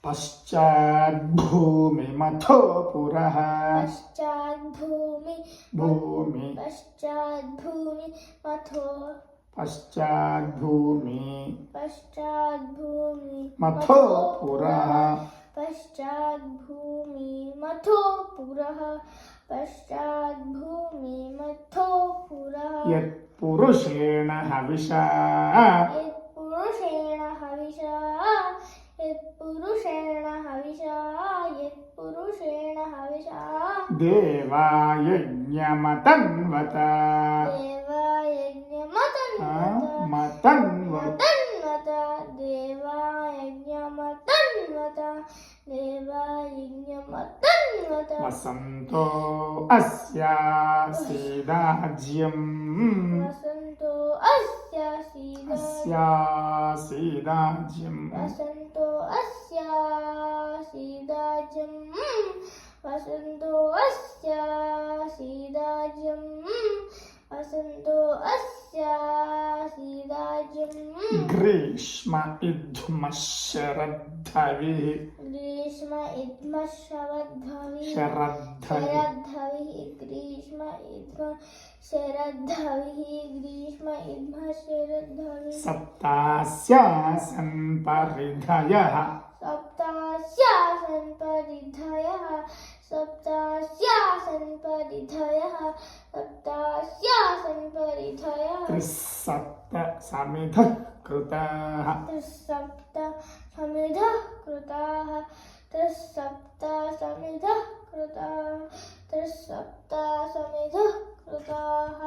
पश्चाद्भूमिमथो पुरः पश्चाद्भूमि भूमि पश्चाद्भूमि मथो पश्चाद्भूमि पश्चाद्भूमि मथो पुरः पश्चाद्भूमि मथो पुरः पश्चाद्भूमि मथो पुरः यत्पुरुषेण हविषा यत्पुरुषेण हविषा यत्पुरुषेण हविषा यत्पुरुषेण हविषा देवा यज्ञमतन्वत मतन्वत वसन्तो अस्यासीदाज्यम् वसन्तो अस्यासीदाज्यम् वसन्तो अस्यासीदाज्यम् वसन्तो अस्यासीदाज्यम् वसन्तो अस्यासीदाज्यम् ग्रीष्म इद्धुमः शरद्धविः ग्रीष्म इद्मः शरद्धविः शरद्धविः ग्रीष्म इद्मः शरद्धविः ग्रीष्म इद्मः शरद्धविः सप्तास्यासन् परिधयः सप्तास्यासन् परिधयः सप्तास्यासन् परिधयः सप्तास्यासन् परिधयः त्रिसप्त समिधः कृताः त्रिसप्त समिधः कृताः त्रिसप्त समिधः कृताः त्रिसप्त समिधः कृताः